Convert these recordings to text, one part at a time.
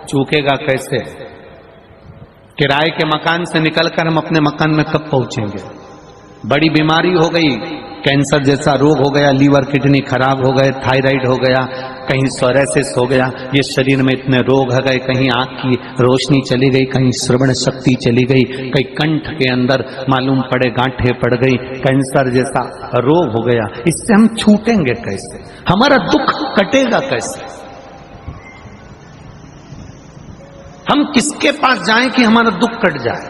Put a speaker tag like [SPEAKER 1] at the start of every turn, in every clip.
[SPEAKER 1] चूकेगा कैसे? किराए के मकान से निकलकर हम अपने मकान में कब पहुंचेंगे? बड़ी बीमारी हो गई, कैंसर जैसा रोग हो गया, लीवर किडनी खराब हो गए, थायराइड हो गया, कहीं सोरेसिस हो गया, ये शरीर में इतने रोग हो गए, कहीं आंख की रोशनी चली गई, कहीं श्रवण शक्ति चली गई, कहीं कंठ के अंदर मालूम पड़े गांठें पड़ गई, कैंसर जैसा रोग हो गया। इससे हम छूटेंगे कैसे? हमारा दुख कटेगा कैसे? हम किसके पास जाएं कि हमारा दुख कट जाए?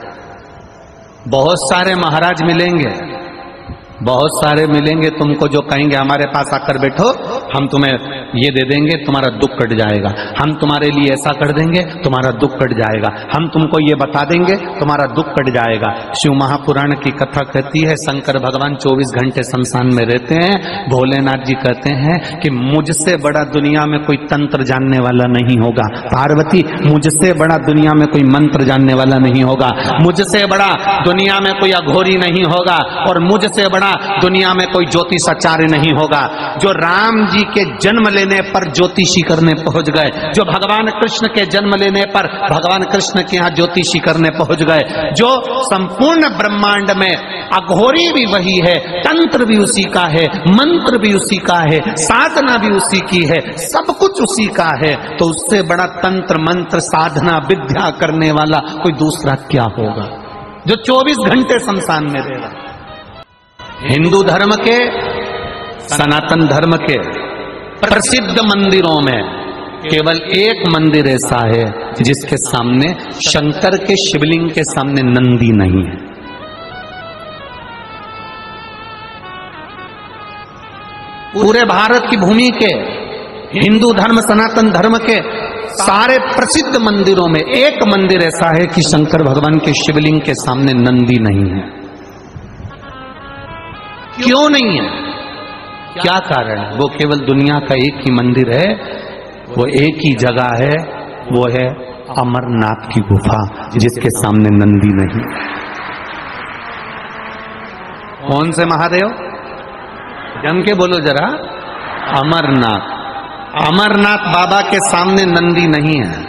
[SPEAKER 1] बहुत सारे महाराज मिलेंगे, बहुत सारे मिलेंगे तुमको जो कहेंगे हमारे पास आकर बैठो, हम तुम्हें ये दे देंगे, तुम्हारा दुख कट जाएगा, हम तुम्हारे लिए ऐसा कर देंगे, तुम्हारा दुख कट जाएगा, हम तुमको ये बता देंगे, तुम्हारा दुख कट जाएगा। शिव महापुराण की कथा कहती है शंकर भगवान 24 घंटे शमशान में रहते हैं। भोलेनाथ जी कहते हैं कि मुझसे बड़ा दुनिया में कोई तंत्र जानने वाला नहीं होगा। पार्वती, मुझसे बड़ा दुनिया में कोई मंत्र जानने वाला नहीं होगा, मुझसे बड़ा दुनिया में कोई अघोरी नहीं होगा, और मुझसे बड़ा दुनिया में कोई ज्योतिषाचार्य नहीं होगा। जो राम जी के जन्म लेने पर ज्योतिषी करने पहुंच गए, जो भगवान कृष्ण के जन्म लेने पर भगवान कृष्ण के यहाँ ज्योतिषी करने पहुंच गए, जो संपूर्ण ब्रह्मांड में अघोरी भी वही है, तंत्र भी उसी का है, मंत्र भी उसी का है, साधना भी उसी की है, सब कुछ उसी का है, तो उससे बड़ा तंत्र मंत्र साधना विद्या करने वाला कोई दूसरा क्या होगा जो 24 घंटे शमशान में रहेगा? हिंदू धर्म के, सनातन धर्म के प्रसिद्ध मंदिरों में केवल एक मंदिर ऐसा है जिसके सामने शंकर के शिवलिंग के सामने नंदी नहीं है। पूरे भारत की भूमि के हिंदू धर्म, सनातन धर्म के सारे प्रसिद्ध मंदिरों में एक मंदिर ऐसा है कि शंकर भगवान के शिवलिंग के सामने नंदी नहीं है। क्यों नहीं है? क्या कारण है? वो केवल दुनिया का एक ही मंदिर है, वो एक ही जगह है, वो है अमरनाथ की गुफा, जिसके सामने नंदी नहीं। कौन से महादेव? जम के बोलो जरा। अमरनाथ। अमरनाथ बाबा के सामने नंदी नहीं है,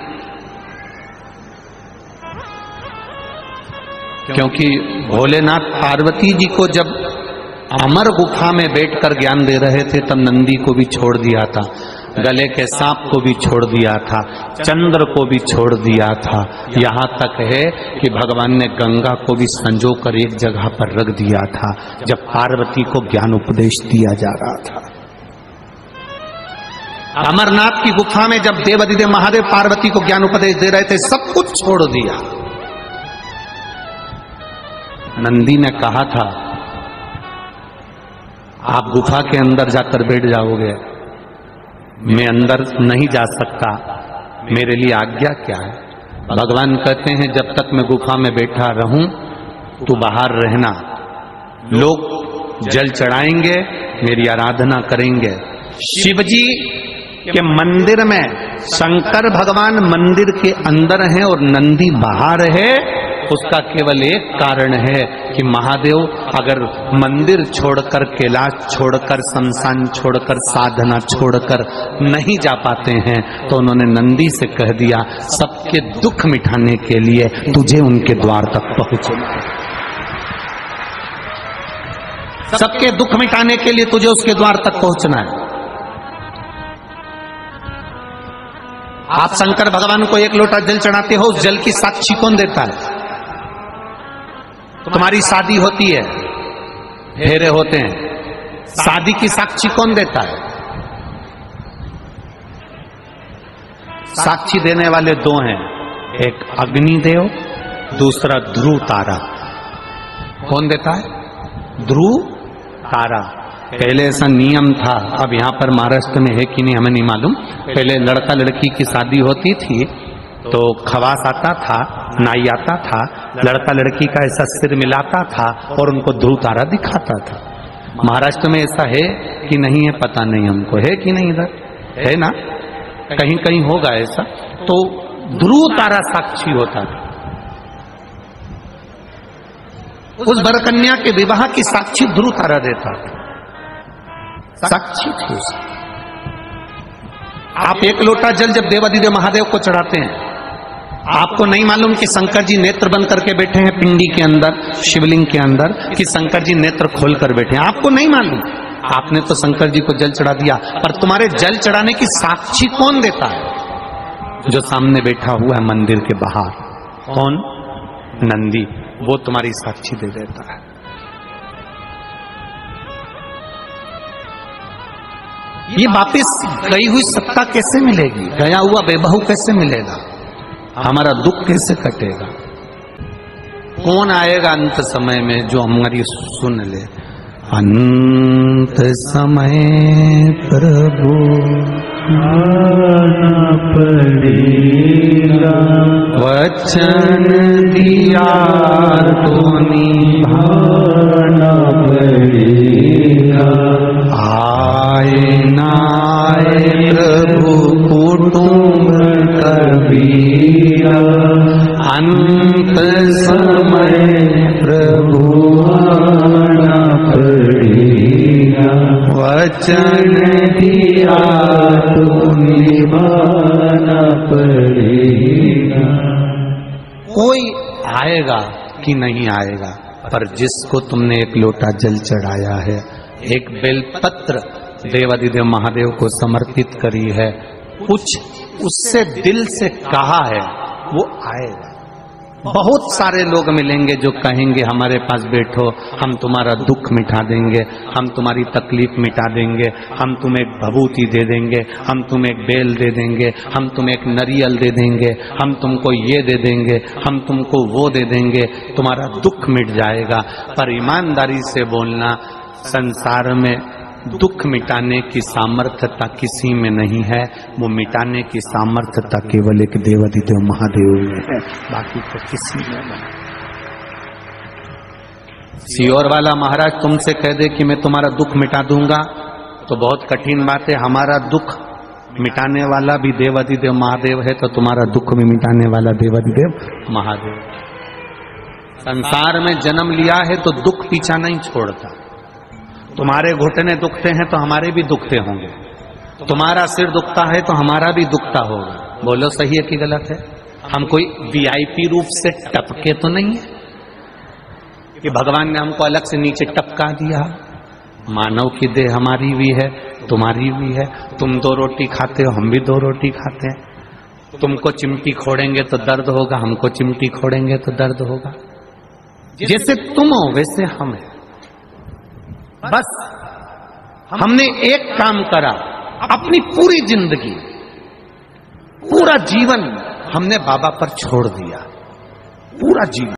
[SPEAKER 1] क्योंकि भोलेनाथ पार्वती जी को जब अमर गुफा में बैठकर ज्ञान दे रहे थे तब नंदी को भी छोड़ दिया था, गले के सांप को भी छोड़ दिया था, चंद्र को भी छोड़ दिया था, यहाँ तक है कि भगवान ने गंगा को भी संजो कर एक जगह पर रख दिया था जब पार्वती को ज्ञान उपदेश दिया जा रहा था। अमरनाथ की गुफा में जब देवाधिदेव महादेव पार्वती को ज्ञान उपदेश दे रहे थे, सब कुछ छोड़ दिया। नंदी ने कहा था आप गुफा के अंदर जाकर बैठ जाओगे, मैं अंदर नहीं जा सकता, मेरे लिए आज्ञा क्या है? भगवान कहते हैं जब तक मैं गुफा में बैठा रहूं तू बाहर रहना, लोग जल चढ़ाएंगे, मेरी आराधना करेंगे। शिवजी के मंदिर में शंकर भगवान मंदिर के अंदर हैं और नंदी बाहर है, उसका केवल एक कारण है कि महादेव अगर मंदिर छोड़कर, कैलाश छोड़कर, शमशान छोड़कर, साधना छोड़कर नहीं जा पाते हैं तो उन्होंने नंदी से कह दिया सबके दुख मिटाने के लिए तुझे उनके द्वार तक पहुंचना है, सबके दुख मिटाने के लिए तुझे उसके द्वार तक पहुंचना है। आप शंकर भगवान को एक लोटा जल चढ़ाते हो, उस जल की साक्षी कौन देता है? तुम्हारी शादी होती है, फेरे होते हैं, शादी की साक्षी कौन देता है? साक्षी देने वाले दो हैं, एक अग्निदेव, दूसरा ध्रुव तारा। कौन देता है? ध्रुव तारा। पहले ऐसा नियम था, अब यहां पर महाराष्ट्र में है कि नहीं हमें नहीं मालूम। पहले लड़का लड़की की शादी होती थी तो खवास आता था, नाई आता था, लड़का लड़की का ऐसा सिर मिलाता था और उनको ध्रुव तारा दिखाता था। महाराष्ट्र में ऐसा है कि नहीं है पता नहीं हमको, है कि नहीं? इधर है ना, कहीं कहीं होगा ऐसा। तो ध्रुव तारा साक्षी होता था, उस वरकन्या के विवाह की साक्षी ध्रुव तारा देता था, साक्षी थी। आप एक लोटा जल जब देवाधिदेव महादेव को चढ़ाते हैं आपको नहीं मालूम कि शंकर जी नेत्र बंद करके बैठे हैं पिंडी के अंदर, शिवलिंग के अंदर, कि शंकर जी नेत्र खोल कर बैठे हैं? आपको नहीं मालूम। आपने तो शंकर जी को जल चढ़ा दिया, पर तुम्हारे जल चढ़ाने की साक्षी कौन देता है? जो सामने बैठा हुआ है मंदिर के बाहर। कौन? नंदी। वो तुम्हारी साक्षी दे देता है। ये वापिस गई हुई सत्ता कैसे मिलेगी? गया हुआ बेबहू कैसे मिलेगा? हमारा दुख कैसे कटेगा? कौन आएगा अंत समय में जो हमारी सुन ले? अंत समय प्रभु आना पड़ेगा, वचन दिया तो निभाना पड़ेगा। आए ना आए प्रभु कुटुंब कबीरा, अंत समय प्रभु आना पड़ेगा, वचन दिया तो निभाना पड़ेगा। कोई आएगा कि नहीं आएगा, पर जिसको तुमने एक लोटा जल चढ़ाया है, एक बेलपत्र देवाधिदेव महादेव को समर्पित करी है, कुछ उससे दिल से कहा है, वो आएगा। बहुत सारे लोग मिलेंगे जो कहेंगे हमारे पास बैठो, हम तुम्हारा दुख मिटा देंगे, हम तुम्हारी तकलीफ मिटा देंगे, हम तुम्हें एक भभूति दे देंगे, हम तुम्हें एक बेल दे देंगे, हम तुम्हें एक नरियल दे देंगे, हम तुमको ये दे देंगे, हम तुमको वो दे देंगे, तुम्हारा दुख मिट जाएगा। पर ईमानदारी से बोलना, संसार में दुख मिटाने की सामर्थ्यता किसी में नहीं है, वो मिटाने की सामर्थ्यता केवल एक देवाधिदेव महादेव में है, बाकी तो किसी में नहीं। सियोर वाला महाराज तुमसे कह दे कि मैं तुम्हारा दुख मिटा दूंगा तो बहुत कठिन बात है। हमारा दुख मिटाने वाला भी देवाधिदेव महादेव है, तो तुम्हारा दुख भी मिटाने वाला देवाधिदेव महादेव। संसार में जन्म लिया है तो दुख पीछा नहीं छोड़ता। तुम्हारे घुटने दुखते हैं तो हमारे भी दुखते होंगे, तुम्हारा सिर दुखता है तो हमारा भी दुखता होगा। बोलो सही है कि गलत है? हम कोई वीआईपी रूप से टपके तो नहीं है कि भगवान ने हमको अलग से नीचे टपका दिया। मानव की देह हमारी भी है, तुम्हारी भी है। तुम 2 रोटी खाते हो, हम भी 2 रोटी खाते हैं। तुमको चिमटी खोड़ेंगे तो दर्द होगा, हमको चिमटी खोड़ेंगे तो दर्द होगा। जैसे तुम हो वैसे हम हैं। बस हमने एक काम करा, अपनी पूरी जिंदगी, पूरा जीवन हमने बाबा पर छोड़ दिया, पूरा जीवन।